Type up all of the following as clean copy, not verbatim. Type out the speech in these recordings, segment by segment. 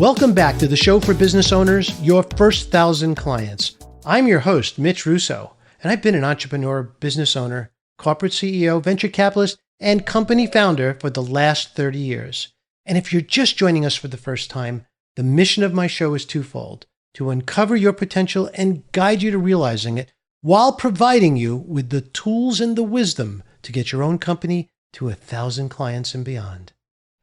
Welcome back to the show for business owners, your first 1,000 clients. I'm your host, Mitch Russo, and I've been an entrepreneur, business owner, corporate CEO, venture capitalist, and company founder for the last 30 years. And if you're just joining us for the first time, the mission of my show is twofold: to uncover your potential and guide you to realizing it, while providing you with the tools and the wisdom to get your own company to 1,000 clients and beyond.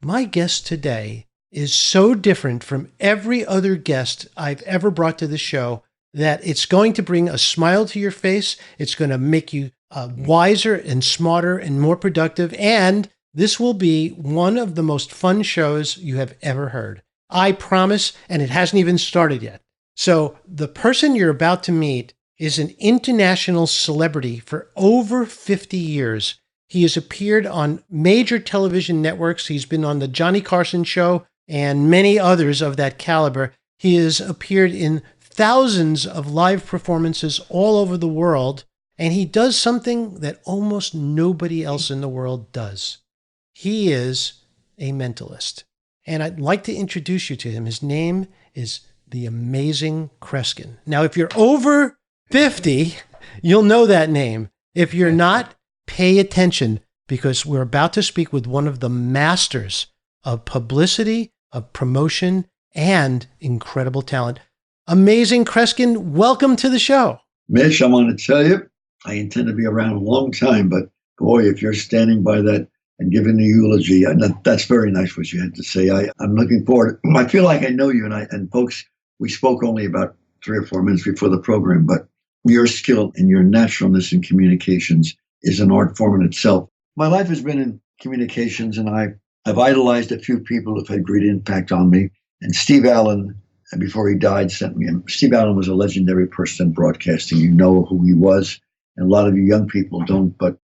My guest today is so different from every other guest I've ever brought to the show that it's going to bring a smile to your face. It's going to make you wiser and smarter and more productive. And this will be one of the most fun shows you have ever heard. I promise, and it hasn't even started yet. So the person you're about to meet is an international celebrity for over 50 years. He has appeared on major television networks. He's been on the Johnny Carson Show and many others of that caliber. He has appeared in thousands of live performances all over the world, and he does something that almost nobody else in the world does. He is a mentalist, and I'd like to introduce you to him. His name is the Amazing Kreskin. Now, if you're over 50, you'll know that name. If you're not, pay attention, because we're about to speak with one of the masters of publicity, of promotion, and incredible talent. Amazing Kreskin, welcome to the show. Mitch, I want to tell you, I intend to be around a long time, but boy, if you're standing by that and giving the eulogy, that's very nice what you had to say. I'm looking forward. I feel like I know you, and folks, we spoke only about 3 or 4 minutes before the program, but your skill and your naturalness in communications is an art form in itself. My life has been in communications, and I've idolized a few people who've had great impact on me. And Steve Allen, before he died, sent me. Steve Allen was a legendary person in broadcasting. You know who he was, and a lot of you young people don't. But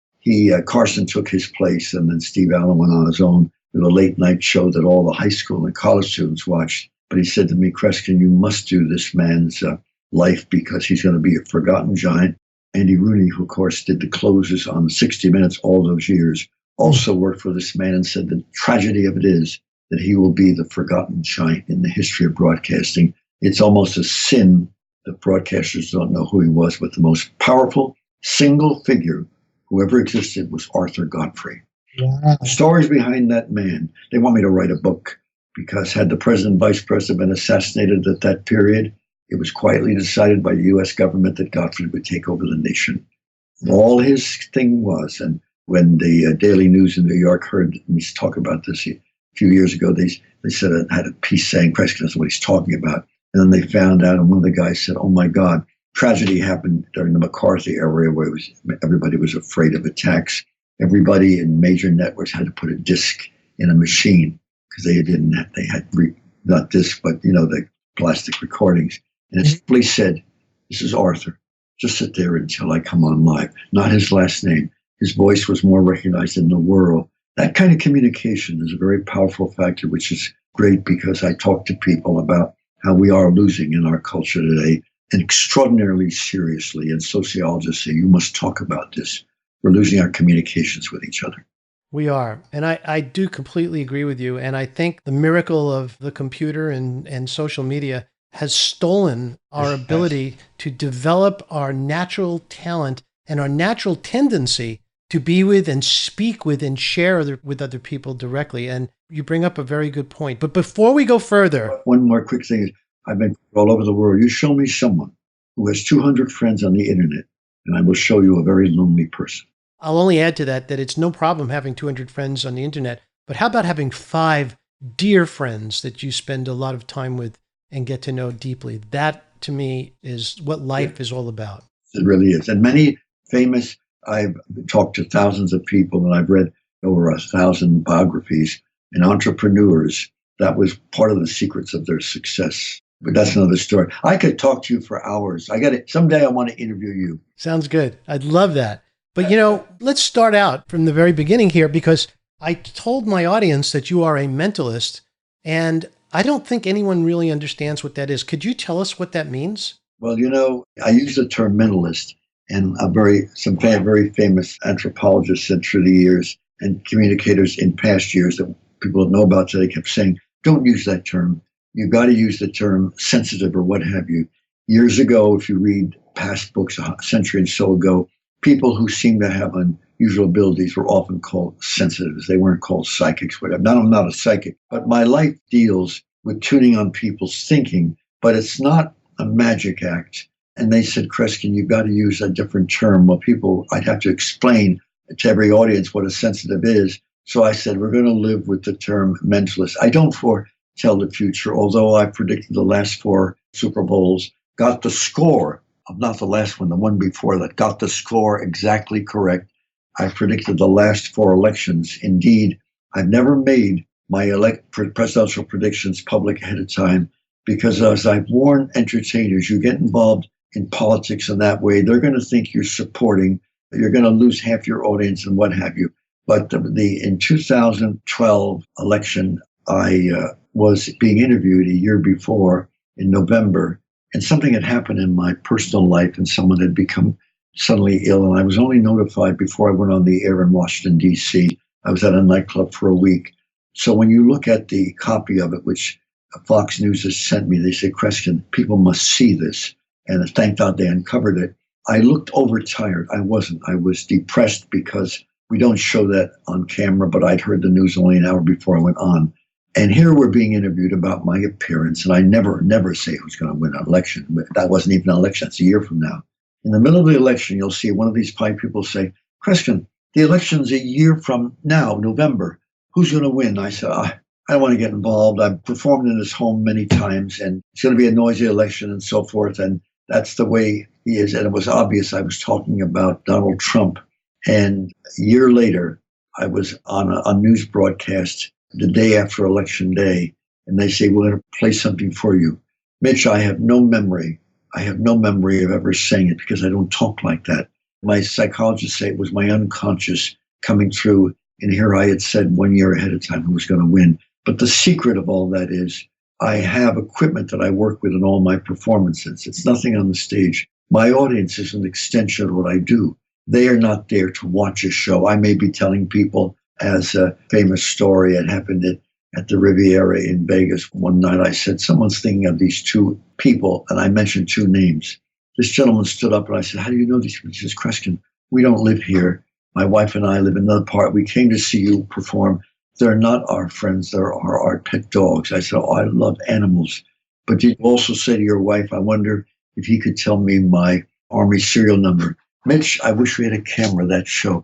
Carson took his place, and then Steve Allen went on his own with a late night show that all the high school and college students watched. But he said to me, Kreskin, you must do this man's life because he's going to be a forgotten giant. Andy Rooney, who of course did the closes on 60 Minutes all those years, also worked for this man and said the tragedy of it is that he will be the forgotten giant in the history of broadcasting. It's almost a sin that broadcasters don't know who he was, but the most powerful single figure who ever existed was Arthur Godfrey. Wow. Stories behind that man. They want me to write a book because had the president and vice president been assassinated at that period, it was quietly decided by the U.S. government that Godfrey would take over the nation. All his thing was, and when the Daily News in New York heard me talk about this a few years ago, they said it had a piece saying Kreskin is what he's talking about. And then they found out, and one of the guys said, oh my God, tragedy happened during the McCarthy era where everybody was afraid of attacks. Everybody in major networks had to put a disc in a machine because they had not disc, but the plastic recordings. And it simply said, this is Arthur. Just sit there until I come on live. Not his last name. His voice was more recognized in the world. That kind of communication is a very powerful factor, which is great because I talk to people about how we are losing in our culture today, and extraordinarily seriously. And sociologists say, you must talk about this. We're losing our communications with each other. We are. And I do completely agree with you. And I think the miracle of the computer and social media has stolen our ability to develop our natural talent and our natural tendency to be with and speak with and share with other people directly. And you bring up a very good point. But before we go further, one more quick thing is I've been all over the world. You show me someone who has 200 friends on the internet, and I will show you a very lonely person. I'll only add to that it's no problem having 200 friends on the internet, but how about having 5 dear friends that you spend a lot of time with and get to know deeply? That, to me, is what life is all about. It really is. And many famous, I've talked to thousands of people, and I've read over 1,000 biographies, and entrepreneurs, that was part of the secrets of their success. But that's another story. I could talk to you for hours. Someday I want to interview you. Sounds good. I'd love that. But, let's start out from the very beginning here, because I told my audience that you are a mentalist, and I don't think anyone really understands what that is. Could you tell us what that means? Well, I use the term mentalist, and some very famous anthropologists said through the years, and communicators in past years that people don't know about today kept saying, don't use that term. you got to use the term sensitive or what have you. Years ago, if you read past books, a century and so ago, people who seem to have unusual abilities were often called sensitives. They weren't called psychics, whatever. Now, I'm not a psychic, but my life deals with tuning on people's thinking, but it's not a magic act. And they said, Kreskin, you've got to use a different term. Well, I'd have to explain to every audience what a sensitive is. So I said, we're going to live with the term mentalist. I don't foretell the future, although I predicted the last 4 Super Bowls, got the score of not the last one, the one before that, got the score exactly correct. I predicted the last 4 elections. Indeed, I've never made my presidential predictions public ahead of time because, as I've warned entertainers, you get involved in politics in that way, they're going to think you're supporting, you're going to lose half your audience and what have you. But in 2012 election, I was being interviewed a year before in November, and something had happened in my personal life, and someone had become suddenly ill, and I was only notified before I went on the air in Washington, D.C. I was at a nightclub for a week. So when you look at the copy of it, which Fox News has sent me, they say, Kreskin, people must see this. And thank God they uncovered it. I looked overtired. I wasn't. I was depressed because we don't show that on camera, but I'd heard the news only an hour before I went on. And here we're being interviewed about my appearance. And I never say who's going to win an election. That wasn't even an election. It's a year from now. In the middle of the election, you'll see one of these 5 people say, Kreskin, the election's a year from now, November. Who's going to win? I said, I don't want to get involved. I've performed in his home many times, and it's going to be a noisy election and so forth. And that's the way he is. And it was obvious I was talking about Donald Trump. And a year later, I was on a news broadcast the day after Election Day, and they say, we're going to play something for you. Mitch, I have no memory. I have no memory of ever saying it because I don't talk like that. My psychologists say it was my unconscious coming through. And here I had said 1 year ahead of time who was going to win. But the secret of all that is I have equipment that I work with in all my performances. It's nothing on the stage. My audience is an extension of what I do. They are not there to watch a show. I may be telling people, as a famous story, it happened at the Riviera in Vegas one night. I said, someone's thinking of these 2 people, and I mentioned 2 names. This gentleman stood up and I said, how do you know these people? He says, Kreskin, we don't live here. My wife and I live in another part. We came to see you perform. They're not our friends. They're our pet dogs. I said, I love animals. But you also say to your wife, I wonder if he could tell me my Army serial number. Mitch, I wish we had a camera that show.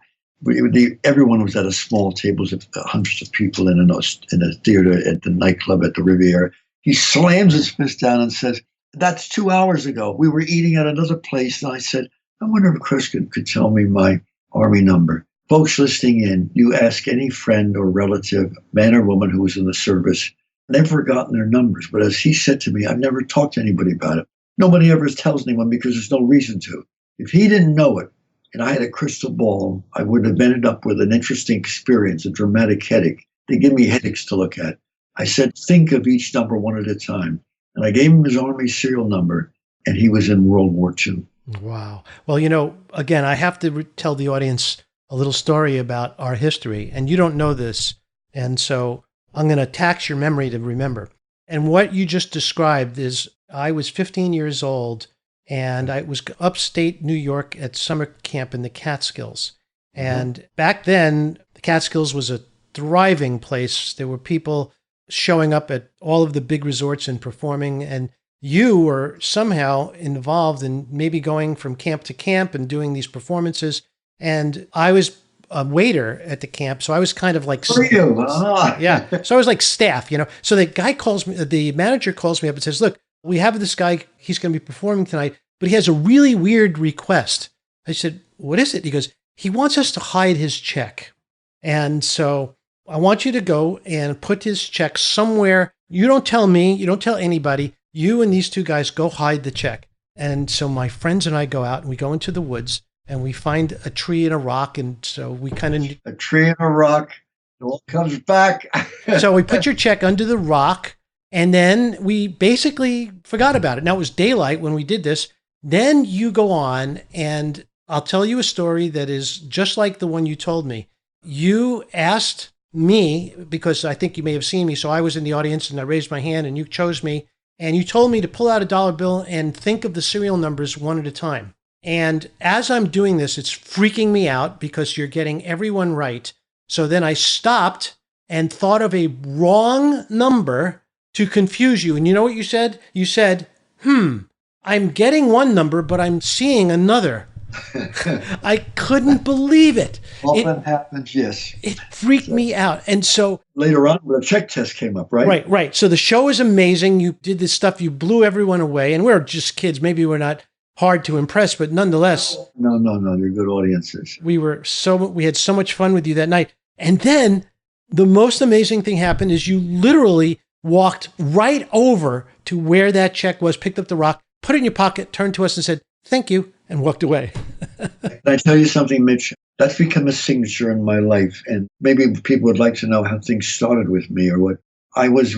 Everyone was at a small table with hundreds of people in a theater at the nightclub at the Riviera. He slams his fist down and says, that's 2 hours ago. We were eating at another place. And I said, I wonder if Kreskin could tell me my Army number. Folks listening in, you ask any friend or relative, man or woman who was in the service, they've forgotten their numbers. But as he said to me, I've never talked to anybody about it. Nobody ever tells anyone because there's no reason to. If he didn't know it, and I had a crystal ball, I would have ended up with an interesting experience, a dramatic headache. They give me headaches to look at. I said, think of each number one at a time. And I gave him his Army serial number, and he was in World War II. Wow. Well, again, I have to tell the audience a little story about our history, and you don't know this. And so I'm going to tax your memory to remember. And what you just described is I was 15 years old, and I was upstate New York at summer camp in the Catskills. And back then, the Catskills was a thriving place. There were people showing up at all of the big resorts and performing. And you were somehow involved in maybe going from camp to camp and doing these performances. And I was a waiter at the camp. So I was kind of like, yeah. So I was like staff, So the manager calls me up and says, look, we have this guy, he's going to be performing tonight, but he has a really weird request. I said, what is it? He goes, he wants us to hide his check. And so I want you to go and put his check somewhere. You don't tell me, you don't tell anybody. You and these 2 guys go hide the check. And so my friends and I go out and we go into the woods and we find a tree and a rock. And so we kind of... A tree and a rock, it all comes back. So we put your check under the rock. And then we basically forgot about it. Now, it was daylight when we did this. Then you go on, and I'll tell you a story that is just like the one you told me. You asked me, because I think you may have seen me. So I was in the audience and I raised my hand and you chose me and you told me to pull out a dollar bill and think of the serial numbers one at a time. And as I'm doing this, it's freaking me out because you're getting everyone right. So then I stopped and thought of a wrong number to confuse you. And you know what you said? You said, I'm getting one number, but I'm seeing another. I couldn't believe it. Often happens, yes. It freaked me out. And so later on, the check test came up, right? Right. So the show is amazing. You did this stuff. You blew everyone away. And we're just kids. Maybe we're not hard to impress, but nonetheless. No. They're good audiences. We had so much fun with you that night. And then the most amazing thing happened is you literally walked right over to where that check was, picked up the rock, put it in your pocket, turned to us and said, "Thank you," and walked away. Can I tell you something, Mitch? That's become a signature in my life. And maybe people would like to know how things started with me or what. I was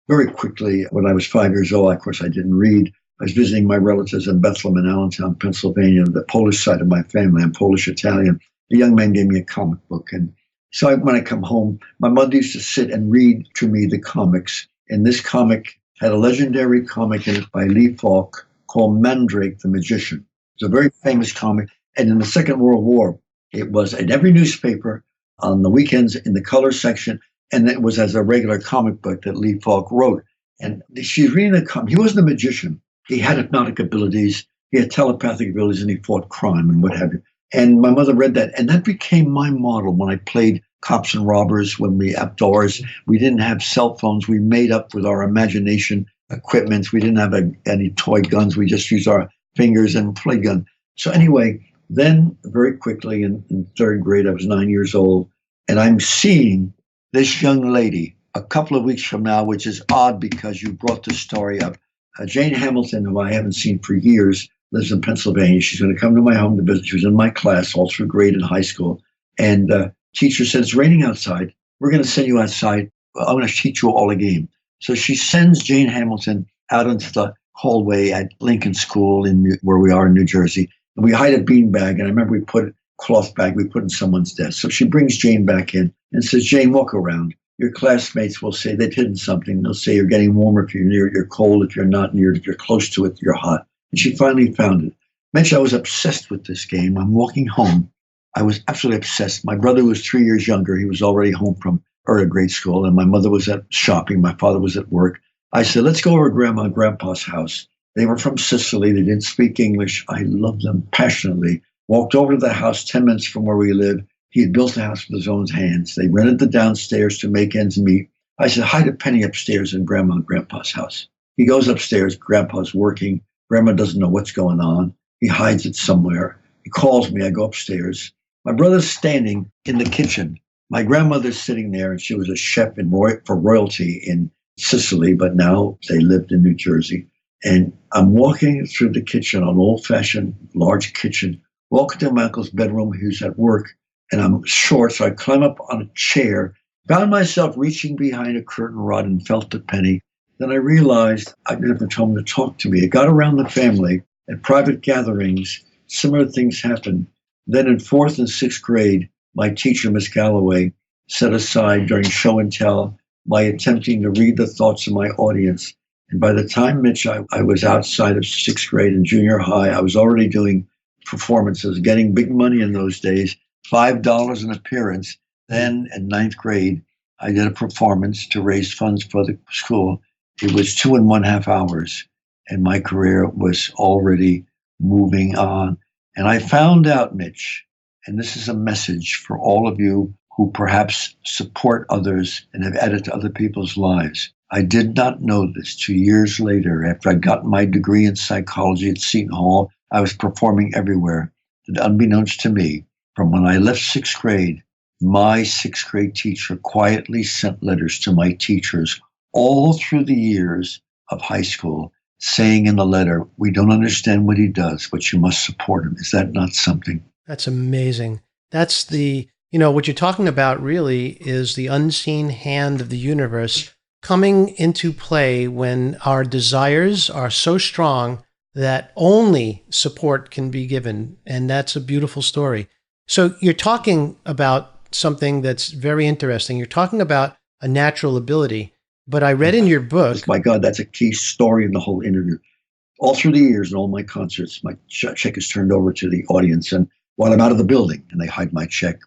very quickly, when I was 5 years old, of course, I didn't read. I was visiting my relatives in Bethlehem and Allentown, Pennsylvania, the Polish side of my family. I'm Polish-Italian. A young man gave me a comic book. And so when I come home, my mother used to sit and read to me the comics. And this comic had a legendary comic in it by Lee Falk called Mandrake the Magician. It's a very famous comic. And in the Second World War, it was in every newspaper on the weekends in the color section. And it was as a regular comic book that Lee Falk wrote. And she's reading the comic. He wasn't a magician. He had hypnotic abilities. He had telepathic abilities, and he fought crime and what have you. And my mother read that. And that became my model when I played cops and robbers, when we outdoors. We didn't have cell phones. We made up with our imagination equipment. We didn't have any toy guns. We just used our fingers and played gun. So anyway, then very quickly in third grade, I was 9 years old, and I'm seeing this young lady a couple of weeks from now, which is odd because you brought this story up. Jane Hamilton, who I haven't seen for years, lives in Pennsylvania. She's going to come to my home to visit. She was in my class all through grade and high school. And teacher said, "It's raining outside. We're going to send you outside. I'm going to teach you all a game." So she sends Jane Hamilton out into the hallway at Lincoln School where we are in New Jersey. And we hide a beanbag. And I remember we put a cloth bag we put in someone's desk. So she brings Jane back in and says, "Jane, walk around. Your classmates will say they've hidden something. They'll say you're getting warmer if you're near it, you're cold if you're not near it, if you're close to it, you're hot." And she finally found it. Mitch, I was obsessed with this game. I'm walking home. I was absolutely obsessed. My brother was 3 years younger. He was already home from early grade school, and my mother was at shopping. My father was at work. I said, "Let's go over to Grandma and Grandpa's house." They were from Sicily. They didn't speak English. I loved them passionately. Walked over to the house 10 minutes from where we lived. He had built a house with his own hands. They rented the downstairs to make ends meet. I said, "Hide a penny upstairs in Grandma and Grandpa's house." He goes upstairs. Grandpa's working. Grandma doesn't know what's going on. He hides it somewhere. He calls me. I go upstairs. My brother's standing in the kitchen. My grandmother's sitting there, and she was a chef for royalty in Sicily, but now they lived in New Jersey. And I'm walking through the kitchen, an old-fashioned large kitchen, walking to my uncle's bedroom. He was at work, and I'm short, so I climb up on a chair, found myself reaching behind a curtain rod and felt the penny. Then I realized I'd never told him to talk to me. It got around the family. At private gatherings, similar things happened. Then in fourth and sixth grade, my teacher, Miss Galloway, set aside during show and tell my attempting to read the thoughts of my audience. And by the time, Mitch, I was outside of sixth grade and junior high, I was already doing performances, getting big money in those days, $5 an appearance. Then in ninth grade, I did a performance to raise funds for the school. It was 2.5 hours, and my career was already moving on. And I found out, Mitch, and this is a message for all of you who perhaps support others and have added to other people's lives. I did not know this 2 years later, after I'd gotten my degree in psychology at Seton Hall. I was performing everywhere. That unbeknownst to me, from when I left sixth grade, my sixth grade teacher quietly sent letters to my teachers all through the years of high school, saying in the letter, "We don't understand what he does, but you must support him." Is that not something? That's amazing. That's what you're talking about really is the unseen hand of the universe coming into play when our desires are so strong that only support can be given. And that's a beautiful story. So you're talking about something that's very interesting. You're talking about a natural ability, but I read in your book. My God, that's a key story in the whole interview. All through the years in all my concerts, my check is turned over to the audience. And while I'm out of the building and they hide my check,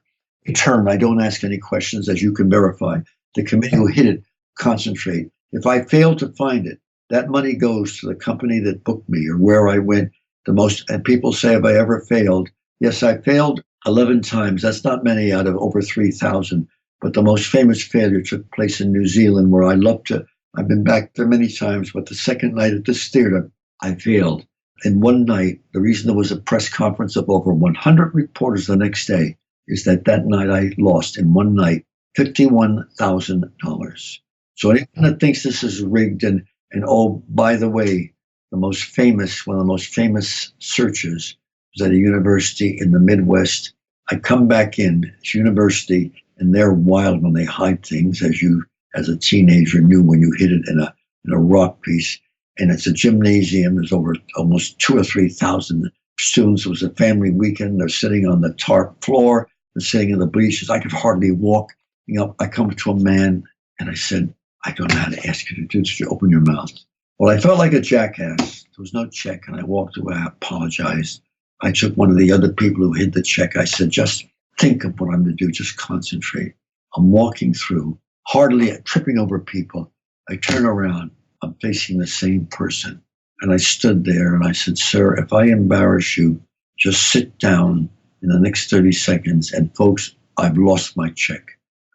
in turn, I don't ask any questions, as you can verify. The committee who hit it concentrate. If I fail to find it, that money goes to the company that booked me or where I went the most. And people say, have I ever failed? Yes, I failed 11 times. That's not many out of over 3,000. But the most famous failure took place in New Zealand, where I've been back there many times, but the second night at this theater, I failed. In one night, the reason there was a press conference of over 100 reporters the next day is that night I lost in one night $51,000. So anyone that thinks this is rigged and oh, by the way, one of the most famous searches was at a university in the Midwest. I come back in, it's university, and they're wild when they hide things, as you, as a teenager, knew when you hit it in a rock piece. And it's a gymnasium. There's over almost 2,000 or 3,000 students. It was a family weekend. They're sitting on the tarp floor. They're sitting in the bleachers. I could hardly walk. I come to a man and I said, I don't know how to ask you to do this. You open your mouth. Well, I felt like a jackass. There was no check, and I walked away. I apologized. I took one of the other people who hid the check. I said, just think of what I'm going to do. Just concentrate. I'm walking through, hardly tripping over people. I turn around. I'm facing the same person. And I stood there and I said, sir, if I embarrass you, just sit down in the next 30 seconds. And folks, I've lost my check.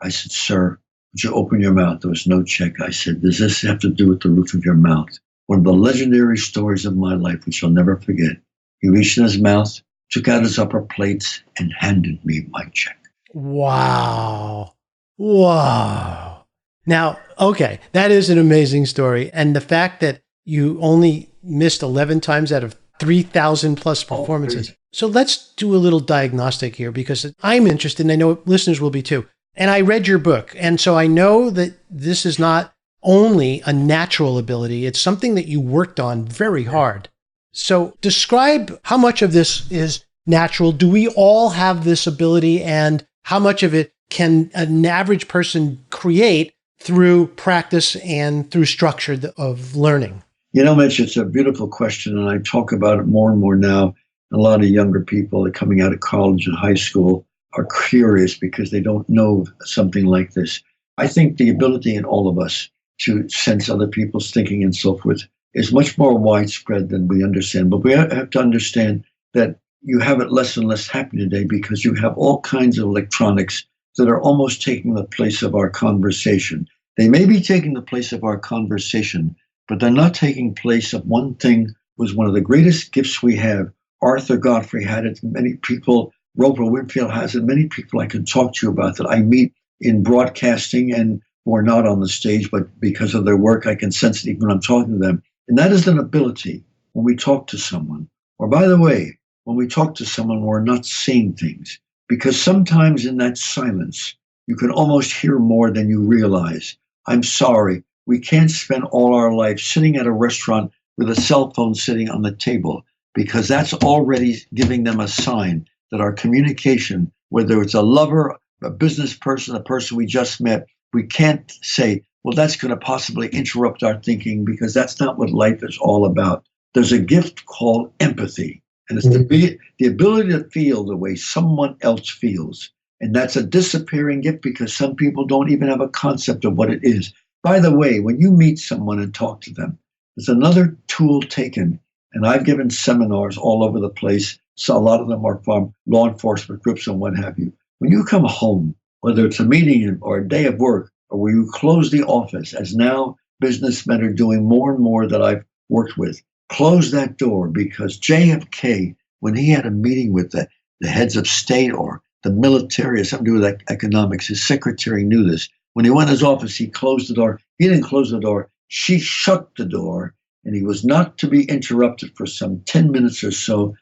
I said, sir, would you open your mouth? There was no check. I said, does this have to do with the roof of your mouth? One of the legendary stories of my life, which I'll never forget. He reached in his mouth, took out his upper plates, and handed me my check. Wow. Wow. Now, okay, that is an amazing story. And the fact that you only missed 11 times out of 3,000 plus performances. Oh, so let's do a little diagnostic here, because I'm interested, and I know listeners will be too. And I read your book. And so I know that this is not only a natural ability, it's something that you worked on very hard. So describe how much of this is natural. Do we all have this ability, and how much of it can an average person create through practice and through structure of learning? Mitch, it's a beautiful question, and I talk about it more and more now. A lot of younger people that are coming out of college and high school are curious because they don't know something like this. I think the ability in all of us to sense other people's thinking and so forth is much more widespread than we understand. But we have to understand that you have it less and less happening today because you have all kinds of electronics that are almost taking the place of our conversation. They may be taking the place of our conversation, but they're not taking place of one thing was one of the greatest gifts we have. Arthur Godfrey had it. Many people, Roper Winfield has it. Many people I can talk to you about that I meet in broadcasting and who are not on the stage, but because of their work, I can sense it even when I'm talking to them. And that is an ability when we talk to someone. Or by the way, when we talk to someone, we're not saying things. Because sometimes in that silence, you can almost hear more than you realize. I'm sorry, we can't spend all our life sitting at a restaurant with a cell phone sitting on the table, because that's already giving them a sign that our communication, whether it's a lover, a business person, a person we just met, we can't say, well, that's going to possibly interrupt our thinking, because that's not what life is all about. There's a gift called empathy, and it's the ability to feel the way someone else feels. And that's a disappearing gift because some people don't even have a concept of what it is. By the way, when you meet someone and talk to them, there's another tool taken. And I've given seminars all over the place. So a lot of them are from law enforcement groups and what have you. When you come home, whether it's a meeting or a day of work, or where you close the office, as now businessmen are doing more and more that I've worked with, close that door, because JFK, when he had a meeting with the heads of state or the military or something to do with economics, his secretary knew this. When he went to his office, he closed the door. He didn't close the door. She shut the door, and he was not to be interrupted for some 10 minutes or so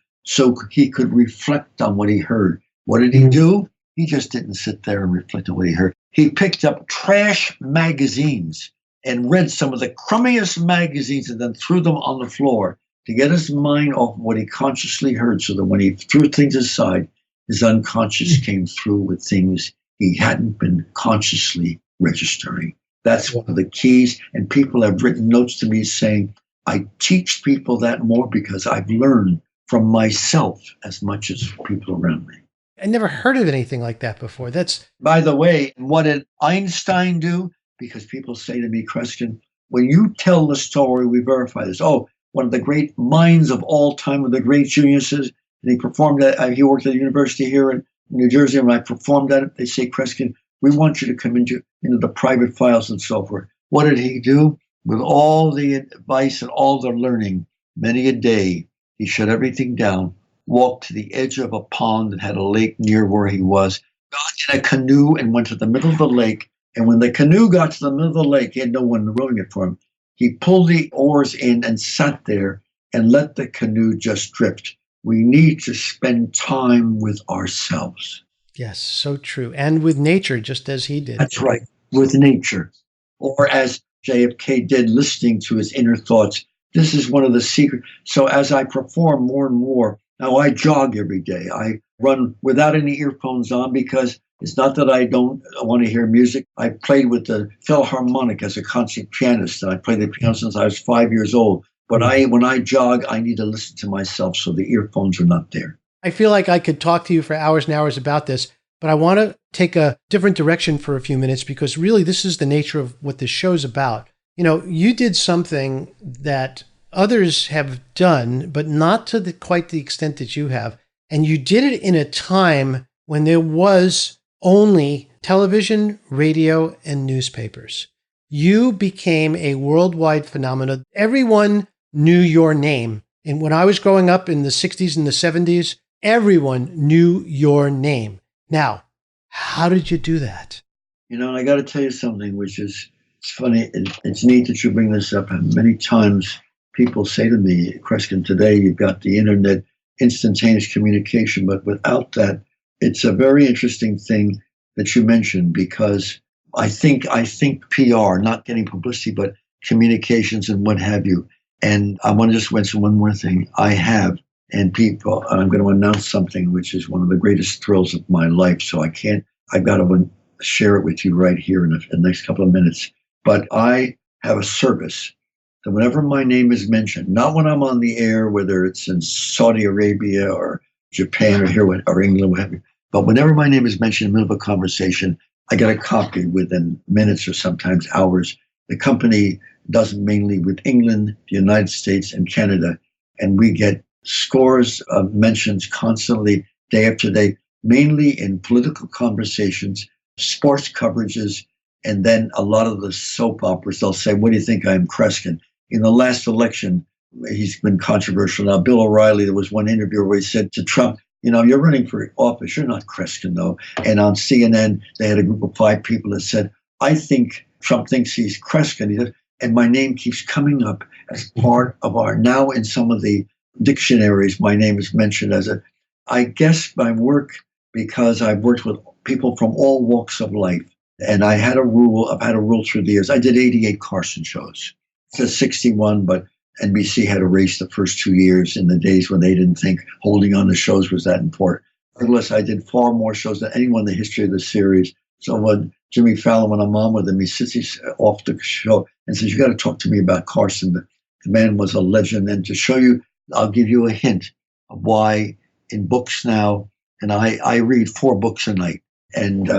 he could reflect on what he heard. What did he do? He just didn't sit there and reflect on what he heard. He picked up trash magazines and read some of the crummiest magazines and then threw them on the floor to get his mind off what he consciously heard, so that when he threw things aside, his unconscious came through with things he hadn't been consciously registering. That's one of the keys. And people have written notes to me saying, I teach people that more because I've learned from myself as much as people around me. I never heard of anything like that before. That's, By the way, what did Einstein do? Because people say to me, Kreskin, when you tell the story, we verify this. Oh, one of the great minds of all time, one of the great geniuses, and he performed that. He worked at the university here in New Jersey, and when I performed that, they say, Kreskin, we want you to come into the private files and so forth. What did he do? With all the advice and all the learning, many a day, he shut everything down, walked to the edge of a pond that had a lake near where he was, got in a canoe and went to the middle of the lake. And when the canoe got to the middle of the lake, he had no one rowing it for him. He pulled the oars in and sat there and let the canoe just drift. We need to spend time with ourselves. yes, so true. And with nature, just as he did. That's right, with nature. Or as JFK did, listening to his inner thoughts. This is one of the secrets. So as I perform more and more, now I jog every day. I run without any earphones on because it's not that I don't want to hear music. I played with the Philharmonic as a concert pianist, and I played the piano since I was 5 years old. But when I jog, I need to listen to myself, so the earphones are not there. I feel like I could talk to you for hours and hours about this, but I want to take a different direction for a few minutes because really this is the nature of what this show's about. You know, you did something that others have done, but not to quite the extent that you have. And you did it in a time when there was only television, radio, and newspapers. You became a worldwide phenomenon. Everyone knew your name. And when I was growing up in the 60s and the 70s, everyone knew your name. Now, how did you do that? You know, and I got to tell you something, which is it's funny. It's neat that you bring this up. And many times people say to me, Kreskin, today you've got the internet, instantaneous communication, but without that, it's a very interesting thing that you mentioned because I think PR, not getting publicity, but communications and what have you. And I want to just mention one more thing. I have, and people, I'm going to announce something which is one of the greatest thrills of my life. So I've got to share it with you right here in the next couple of minutes. But I have a service that whenever my name is mentioned, not when I'm on the air, whether it's in Saudi Arabia or Japan or here or England, what have you, but whenever my name is mentioned in the middle of a conversation, I get a copy within minutes or sometimes hours. The company does mainly with England, the United States, and Canada. And we get scores of mentions constantly, day after day, mainly in political conversations, sports coverages, and then a lot of the soap operas. They'll say, what do you think? I'm Kreskin. In the last election, he's been controversial. Now, Bill O'Reilly, there was one interview where he said to Trump, you know, you're running for office. You're not Kreskin, though. And on CNN, they had a group of 5 people that said, I think Trump thinks he's Kreskin. He said, and my name keeps coming up as part of now in some of the dictionaries, my name is mentioned as I guess my work, because I've worked with people from all walks of life. And I've had a rule through the years. I did 88 Carson shows. It says 61, but NBC had erased the first 2 years in the days when they didn't think holding on to shows was that important. Nevertheless, I did far more shows than anyone in the history of the series. So when Jimmy Fallon, when I'm on with him, he sits off the show and says, you got to talk to me about Carson. The man was a legend. And to show you, I'll give you a hint of why in books now, and I read 4 books a night. And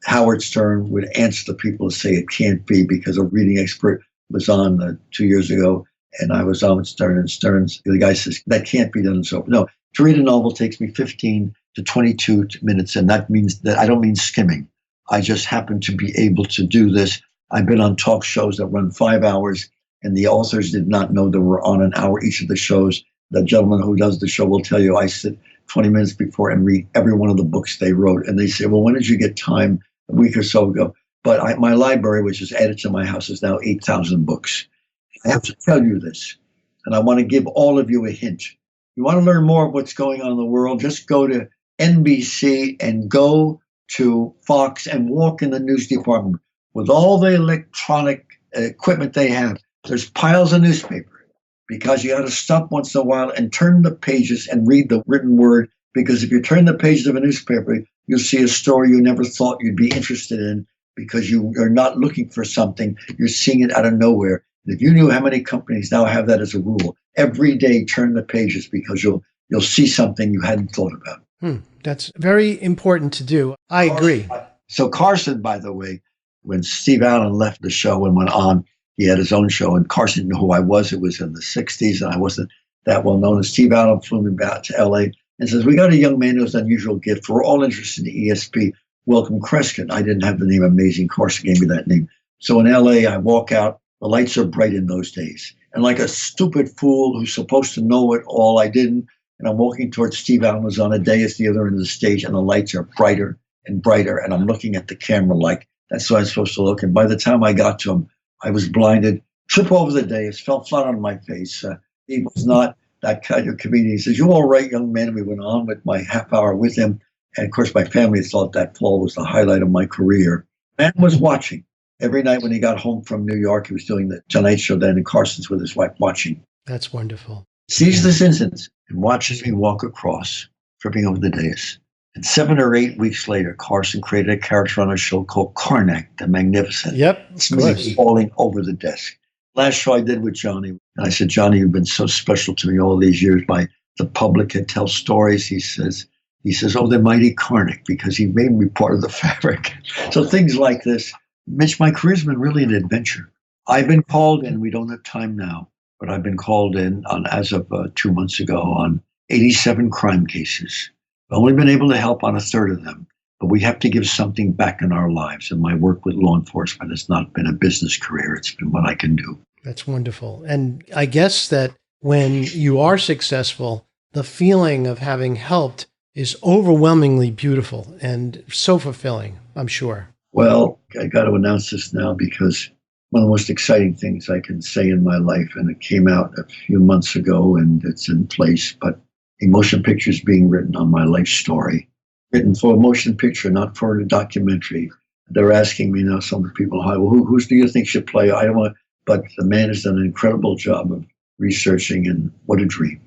Howard Stern would answer the people to say it can't be because a reading expert was on 2 years ago. And I was on with Stern, and the guy says, that can't be done and so forth. No, to read a novel takes me 15 to 22 minutes. And that means that I don't mean skimming. I just happen to be able to do this. I've been on talk shows that run 5 hours, and the authors did not know that we're on an hour each of the shows. The gentleman who does the show will tell you I sit 20 minutes before and read every one of the books they wrote. And they say, well, when did you get time? A week or so ago. But my library, which is added to my house, is now 8,000 books. I have to tell you this, and I want to give all of you a hint. You want to learn more of what's going on in the world, just go to NBC and go to Fox and walk in the news department. With all the electronic equipment they have, there's piles of newspaper because you got to stop once in a while and turn the pages and read the written word Because if you turn the pages of a newspaper, you'll see a story you never thought you'd be interested in because you are not looking for something. You're seeing it out of nowhere. And if you knew how many companies now have that as a rule, every day turn the pages because you'll see something you hadn't thought about. That's very important to do. I agree. So Carson, by the way, when Steve Allen left the show and went on, he had his own show, and Carson knew who I was. It was in the 60s, and I wasn't that well known. And Steve Allen flew me back to L.A. and says, we got a young man who has an unusual gift. We're all interested in ESP. Welcome, Kreskin. I didn't have the name Amazing. Carson gave me that name. So in L.A., I walk out. The lights are bright in those days. And like a stupid fool who's supposed to know it all, I didn't. And I'm walking towards Steve Allen, who's on a dais the other end of the stage, and the lights are brighter and brighter. And I'm looking at the camera like that's how I'm supposed to look. And by the time I got to him, I was blinded, tripped over the dais, fell flat on my face. He was not that kind of comedian. He says, you all right, young man? And we went on with my half hour with him. And of course, my family thought that fall was the highlight of my career. Man was watching. Every night when he got home from New York, he was doing the Tonight Show then, and Carson's with his wife watching. That's wonderful. Sees this incident and watches me walk across, tripping over the dais. And 7 or 8 weeks later, Carson created a character on a show called Mandrake the Magician. Yep, it's me falling over the desk. Last show I did with Johnny, and I said, Johnny, you've been so special to me all these years. The public can tell stories. He says, oh, the mighty Karnak, because he made me part of the fabric. So things like this. Mitch, my career's been really an adventure. I've been called in, we don't have time now, but I've been called in on, as of 2 months ago, on 87 crime cases. I've only been able to help on a third of them, but we have to give something back in our lives. And my work with law enforcement has not been a business career. It's been what I can do. That's wonderful. And I guess that when you are successful, the feeling of having helped is overwhelmingly beautiful and so fulfilling, I'm sure. Well, I got to announce this now because one of the most exciting things I can say in my life, and it came out a few months ago and it's in place, but a motion picture is being written on my life story, written for a motion picture, not for a documentary. They're asking me now, some people, well, who do you think should play? I don't want, but the man has done an incredible job of researching, and what a dream.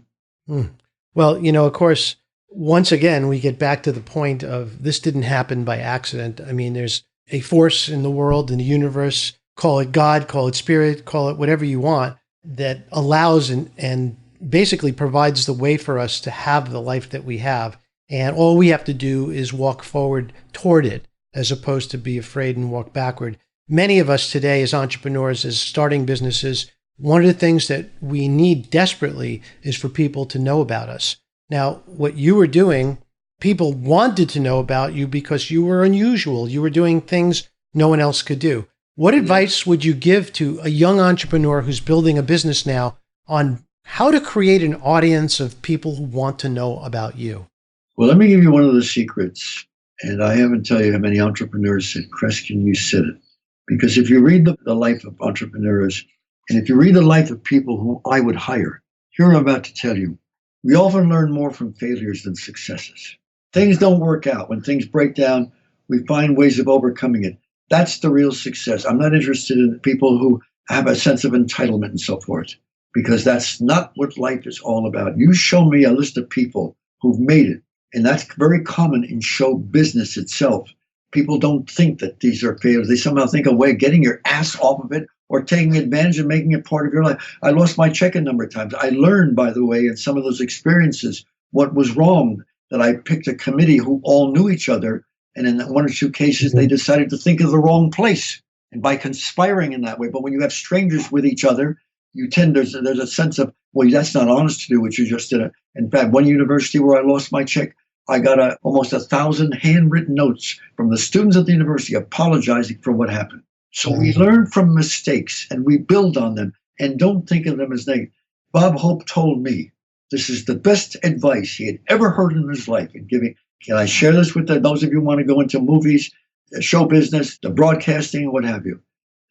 Well, of course, once again, we get back to the point of this didn't happen by accident. I mean, there's a force in the world, in the universe, call it God, call it spirit, call it whatever you want, that allows and basically provides the way for us to have the life that we have. And all we have to do is walk forward toward it, as opposed to be afraid and walk backward. Many of us today as entrepreneurs, as starting businesses, one of the things that we need desperately is for people to know about us. Now, what you were doing, people wanted to know about you because you were unusual. You were doing things no one else could do. What advice would you give to a young entrepreneur who's building a business now on how to create an audience of people who want to know about you? Well, let me give you one of the secrets. And I haven't tell you how many entrepreneurs said, Kreskin, you said it. Because if you read the life of entrepreneurs, and if you read the life of people who I would hire, here I'm about to tell you, we often learn more from failures than successes. Things don't work out. When things break down, we find ways of overcoming it. That's the real success. I'm not interested in people who have a sense of entitlement and so forth, because that's not what life is all about. You show me a list of people who've made it, and that's very common in show business itself. People don't think that these are failures. They somehow think a way of getting your ass off of it or taking advantage and making it part of your life. I lost my check a number of times. I learned, by the way, in some of those experiences, what was wrong, that I picked a committee who all knew each other. And in one or two cases, they decided to think of the wrong place. And by conspiring in that way, but when you have strangers with each other, you tend, there's a sense of, well, that's not honest to do what you just did. In fact, one university where I lost my check, I got almost 1,000 handwritten notes from the students at the university apologizing for what happened. So we learn from mistakes and we build on them and don't think of them as negative. Bob Hope told me this is the best advice he had ever heard in his life. And giving, can I share this with those of you who want to go into movies, show business, the broadcasting, what have you?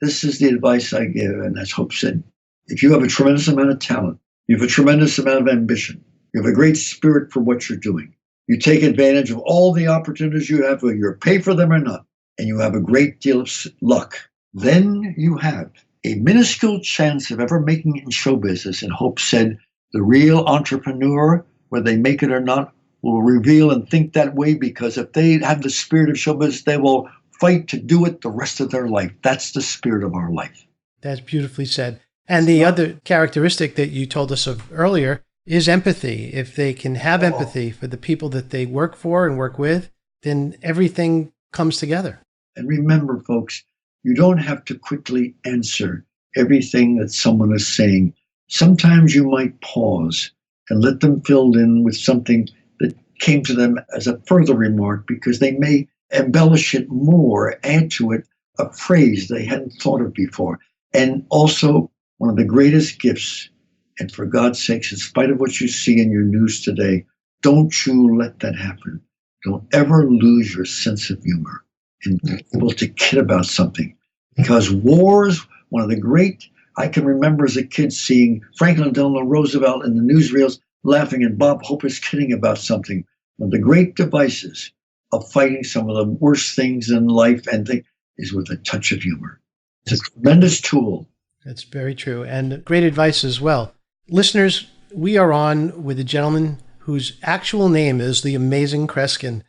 This is the advice I give, and as Hope said, if you have a tremendous amount of talent, you have a tremendous amount of ambition, you have a great spirit for what you're doing, you take advantage of all the opportunities you have, whether you're paid for them or not, and you have a great deal of luck, then you have a minuscule chance of ever making it in show business. And Hope said, the real entrepreneur, whether they make it or not, will reveal and think that way, because if they have the spirit of show business, they will fight to do it the rest of their life. That's the spirit of our life. That's beautifully said. And the other characteristic that you told us of earlier is empathy. If they can have empathy for the people that they work for and work with, then everything comes together. And remember, folks, you don't have to quickly answer everything that someone is saying. Sometimes you might pause and let them fill in with something that came to them as a further remark, because they may embellish it more, add to it a phrase they hadn't thought of before. And also, one of the greatest gifts, and for God's sakes, in spite of what you see in your news today, don't you let that happen. Don't ever lose your sense of humor and be able to kid about something. Because wars, one of the great, I can remember as a kid seeing Franklin Delano Roosevelt in the newsreels laughing and Bob Hope is kidding about something. One of the great devices of fighting some of the worst things in life and things is with a touch of humor. It's a tremendous tool. That's very true. And great advice as well. Listeners, we are on with a gentleman whose actual name is the Amazing Kreskin,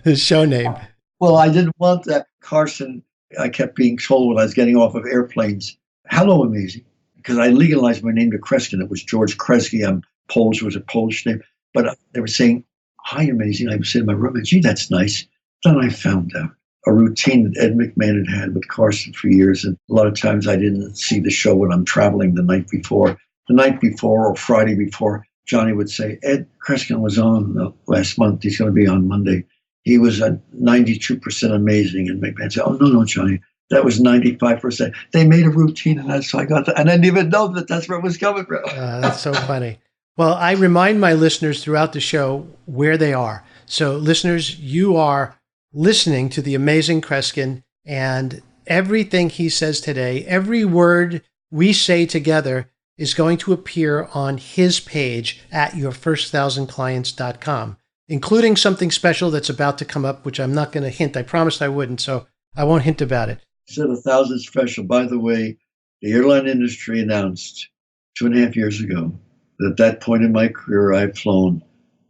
his show name. Well, I didn't want that. Carson, I kept being told when I was getting off of airplanes, hello, Amazing, because I legalized my name to Kreskin. It was George Kresge. I'm Polish. It was a Polish name. But they were saying, hi, Amazing. I would say to my roommate, gee, that's nice. Then I found out a routine that Ed McMahon had with Carson for years. And a lot of times I didn't see the show when I'm traveling the night before. The night before or Friday before, Johnny would say, Ed Kreskin was on last month. He's going to be on Monday. He was at 92% amazing. And McMahon said, oh, no, Johnny, that was 95%. They made a routine, and that's how I got that. And I didn't even know that that's where it was coming from. That's so funny. Well, I remind my listeners throughout the show where they are. So listeners, you are listening to the Amazing Kreskin, and everything he says today, every word we say together is going to appear on his page at yourfirst1000clients.com, including something special that's about to come up, which I'm not going to hint. I promised I wouldn't, so I won't hint about it. Said 1,000 special. By the way, the airline industry announced 2.5 years ago that at that point in my career, I've flown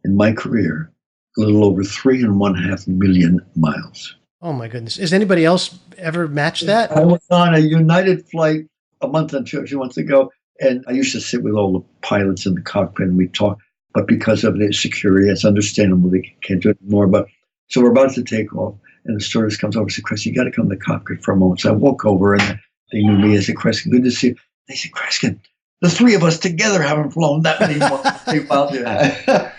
in my career a little over 3.5 million miles. Oh my goodness. Has anybody else ever matched that? I was on a United flight a month and 2 months ago, and I used to sit with all the pilots in the cockpit and we'd talk, but because of the security, it's understandable they can't do it anymore. But so we're about to take off, and the stewardess comes over and says, Kreskin, you got to come to the cockpit for a moment. So I walk over, and they knew me. I said, Kreskin, good to see you. They said, Kreskin, the three of us together haven't flown that many people out there.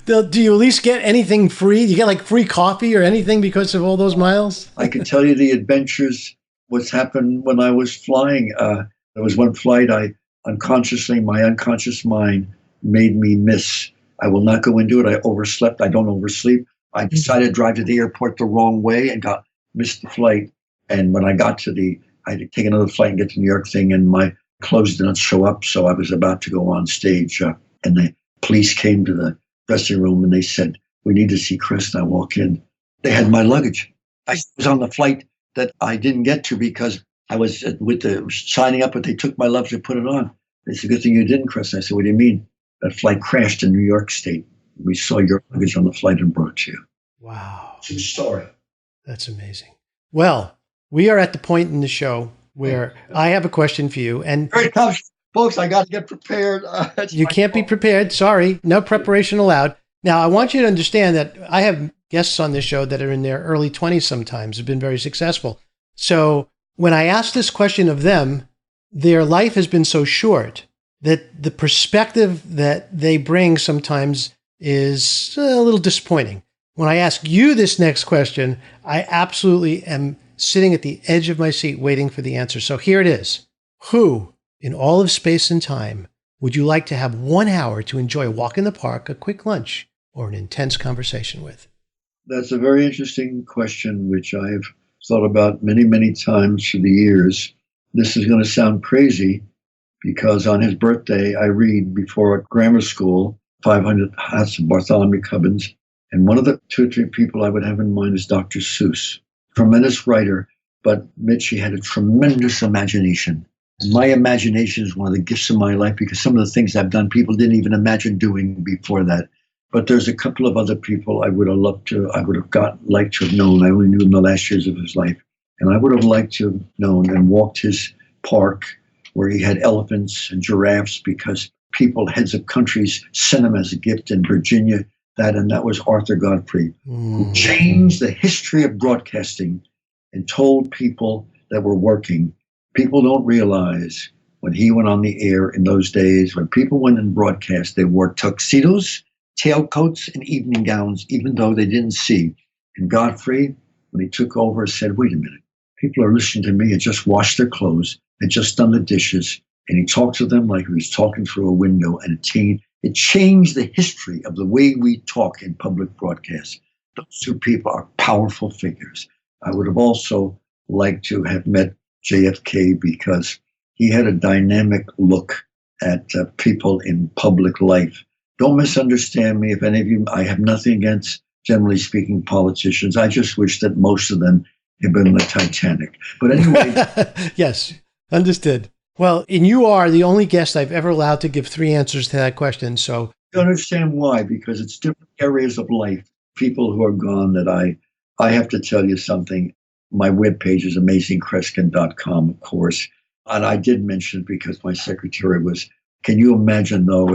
Do you at least get anything free? Do you get like free coffee or anything because of all those miles? I can tell you the adventures, what's happened when I was flying. There was one flight my unconscious mind made me miss. I will not go into it. I overslept. I don't oversleep. I decided to drive to the airport the wrong way and missed the flight. And when I got I had to take another flight and get to New York thing, and my clothes didn't show up. So I was about to go on stage, and the police came to the dressing room and they said, we need to see Chris. And I walk in. They had my luggage. I was on the flight that I didn't get to because I was with the signing up, but they took my luggage and put it on. They said, good thing you didn't, Chris. I said, what do you mean? That flight crashed in New York State. We saw your luggage on the flight and brought it to you. Wow. True story. That's amazing. Well, we are at the point in the show where I have a question for you. And very tough, folks, I got to get prepared. You can't be prepared. Sorry. No preparation allowed. Now, I want you to understand that I have guests on this show that are in their early 20s sometimes, have been very successful. So when I ask this question of them, their life has been so short that the perspective that they bring sometimes is a little disappointing. When I ask you this next question, I absolutely am sitting at the edge of my seat waiting for the answer. So here it is. Who, in all of space and time, would you like to have 1 hour to enjoy a walk in the park, a quick lunch, or an intense conversation with? That's a very interesting question, which I've thought about many, many times through the years. This is going to sound crazy because on his birthday, I read before a grammar school, 500 Hats of Bartholomew Cubbins. And one of the 2 or 3 people I would have in mind is Dr. Seuss. Tremendous writer, but Mitch, he had a tremendous imagination. My imagination is one of the gifts of my life because some of the things I've done, people didn't even imagine doing before that. But there's a couple of other people I would have liked to have known. I only knew in the last years of his life. And I would have liked to have known and walked his park where he had elephants and giraffes because people, heads of countries, sent him as a gift in Virginia. That was Arthur Godfrey, who changed the history of broadcasting and told people that were working. People don't realize when he went on the air in those days, when people went in broadcast, they wore tuxedos, tailcoats, and evening gowns, even though they didn't see. And Godfrey, when he took over, said, wait a minute, people are listening to me, had just washed their clothes, had just done the dishes, and he talked to them like he was talking through a window, and it changed the history of the way we talk in public broadcasts. Those two people are powerful figures. I would have also liked to have met JFK because he had a dynamic look at people in public life. Don't misunderstand me. If any of you, I have nothing against, generally speaking, politicians. I just wish that most of them had been on the Titanic. But anyway. Yes, understood. Well, and you are the only guest I've ever allowed to give 3 answers to that question. So you understand why, because it's different areas of life, people who are gone that I have to tell you something. My webpage is amazingkreskin.com, of course. And I did mention it because my secretary was, can you imagine, though,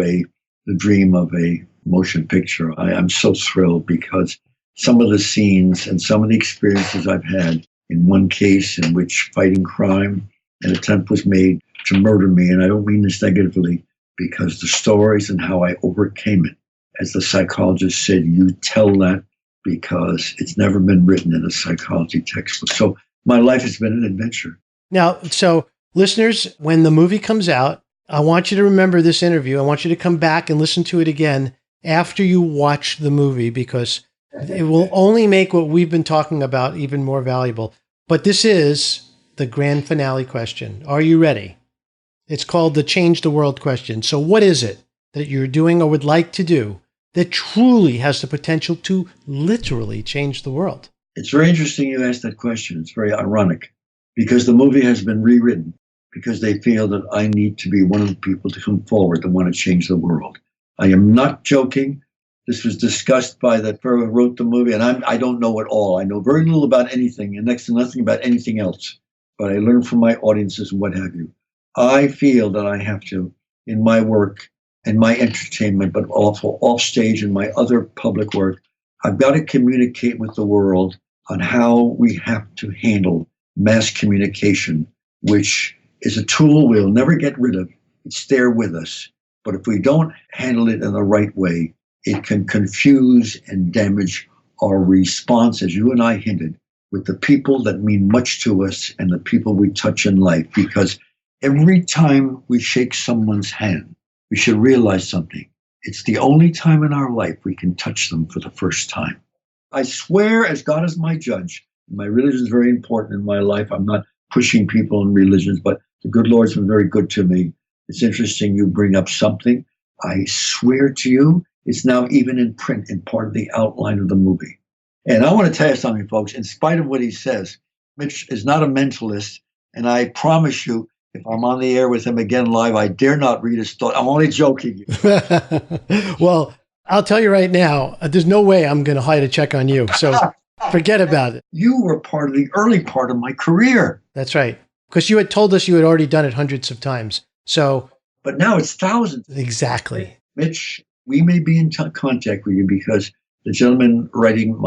the dream of a motion picture? I'm so thrilled because some of the scenes and some of the experiences I've had in one case in which fighting crime, an attempt was made to murder me. And I don't mean this negatively because the stories and how I overcame it, as the psychologist said, you tell that because it's never been written in a psychology textbook. So my life has been an adventure. Now, so listeners, when the movie comes out, I want you to remember this interview. I want you to come back and listen to it again after you watch the movie because it will only make what we've been talking about even more valuable. But this is the grand finale question. Are you ready? It's called the Change the World question. So what is it that you're doing or would like to do that truly has the potential to literally change the world? It's very interesting you asked that question. It's very ironic because the movie has been rewritten because they feel that I need to be one of the people to come forward that want to change the world. I am not joking. This was discussed by the fellow who wrote the movie, and I don't know it all. I know very little about anything and next to nothing about anything else. But I learn from my audiences and what have you. I feel that I have to, in my work and my entertainment, but also off stage and my other public work, I've got to communicate with the world on how we have to handle mass communication, which is a tool we'll never get rid of. It's there with us. But if we don't handle it in the right way, it can confuse and damage our response, as you and I hinted, with the people that mean much to us and the people we touch in life. Because every time we shake someone's hand, we should realize something. It's the only time in our life we can touch them for the first time. I swear, as God is my judge, my religion is very important in my life. I'm not pushing people in religions, but the good Lord's been very good to me. It's interesting you bring up something. I swear to you, it's now even in print in part of the outline of the movie. And I want to tell you something, folks. In spite of what he says, Mitch is not a mentalist. And I promise you, if I'm on the air with him again live, I dare not read his thought. I'm only joking. Well, I'll tell you right now, there's no way I'm going to hide a check on you. So forget about it. You were part of the early part of my career. That's right. Because you had told us you had already done it hundreds of times. So, but now it's thousands. Exactly. Mitch, we may be in contact with you because the gentleman writing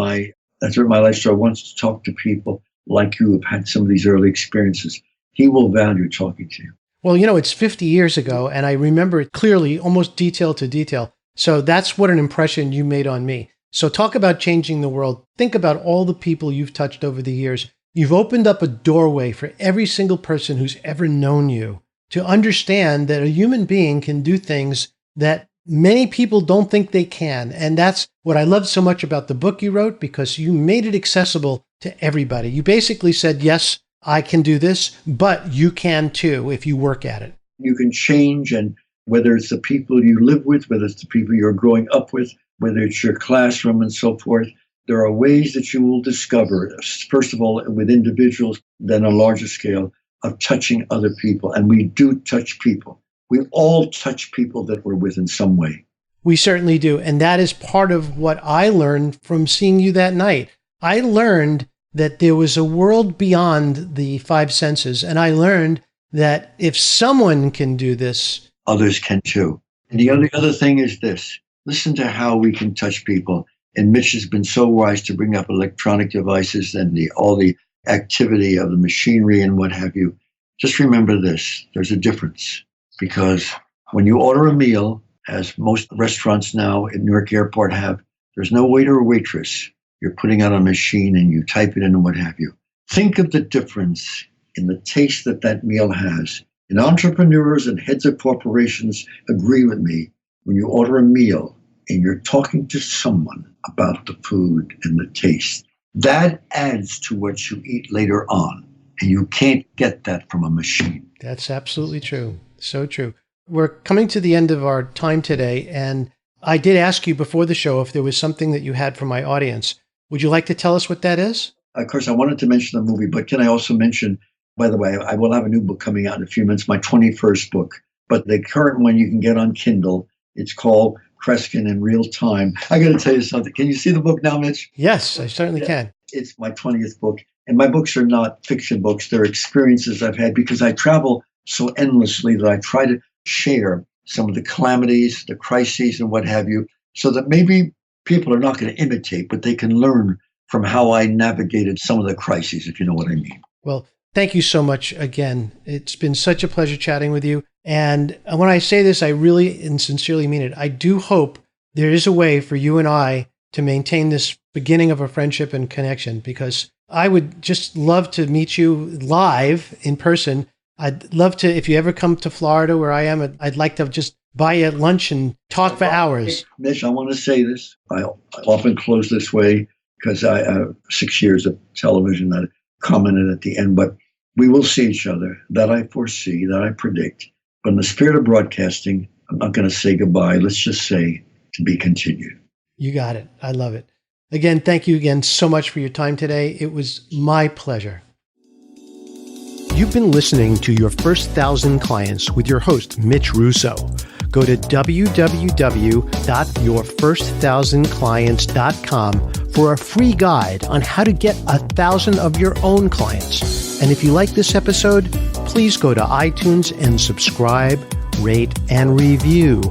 That's What My Life Story wants to talk to people like you who've had some of these early experiences. He will value talking to you. Well, it's 50 years ago, and I remember it clearly, almost detail to detail. So that's what an impression you made on me. So talk about changing the world. Think about all the people you've touched over the years. You've opened up a doorway for every single person who's ever known you to understand that a human being can do things that many people don't think they can. And that's what I love so much about the book you wrote, because you made it accessible to everybody. You basically said, yes, I can do this, but you can too if you work at it. You can change, and whether it's the people you live with, whether it's the people you're growing up with, whether it's your classroom and so forth, there are ways that you will discover, first of all, with individuals, then on a larger scale, of touching other people. And we do touch people. We all touch people that we're with in some way. We certainly do. And that is part of what I learned from seeing you that night. I learned that there was a world beyond the five senses. And I learned that if someone can do this, others can too. And the other thing is this. Listen to how we can touch people. And Mitch has been so wise to bring up electronic devices and all the activity of the machinery and what have you. Just remember this. There's a difference. Because when you order a meal, as most restaurants now at Newark Airport have, there's no waiter or waitress. You're putting out a machine and you type it in and what have you. Think of the difference in the taste that meal has. And entrepreneurs and heads of corporations agree with me. When you order a meal and you're talking to someone about the food and the taste, that adds to what you eat later on. And you can't get that from a machine. That's absolutely true. So true. We're coming to the end of our time today, and I did ask you before the show if there was something that you had for my audience. Would you like to tell us what that is? Of course, I wanted to mention the movie, but can I also mention, by the way, I will have a new book coming out in a few minutes, my 21st book. But the current one you can get on Kindle. It's called Kreskin in Real Time. I got to tell you something. Can you see the book now, Mitch? Yes, I certainly can. It's my 20th book. And my books are not fiction books. They're experiences I've had because I travel so endlessly that I try to share some of the calamities, the crises, and what have you, so that maybe people are not going to imitate, but they can learn from how I navigated some of the crises, if you know what I mean. Well, thank you so much again. It's been such a pleasure chatting with you. And when I say this, I really and sincerely mean it. I do hope there is a way for you and I to maintain this beginning of a friendship and connection, because I would just love to meet you live in person. I'd love to, if you ever come to Florida where I am, I'd like to just buy you lunch and talk for hours. Mitch, I want to say this. I often close this way because I have 6 years of television that I commented at the end, but we will see each other. That I foresee, that I predict. But in the spirit of broadcasting, I'm not going to say goodbye. Let's just say to be continued. You got it. I love it. Again, thank you again so much for your time today. It was my pleasure. You've been listening to Your First 1,000 Clients with your host, Mitch Russo. Go to www.yourfirst1000clients.com for a free guide on how to get 1,000 of your own clients. And if you like this episode, please go to iTunes and subscribe, rate, and review.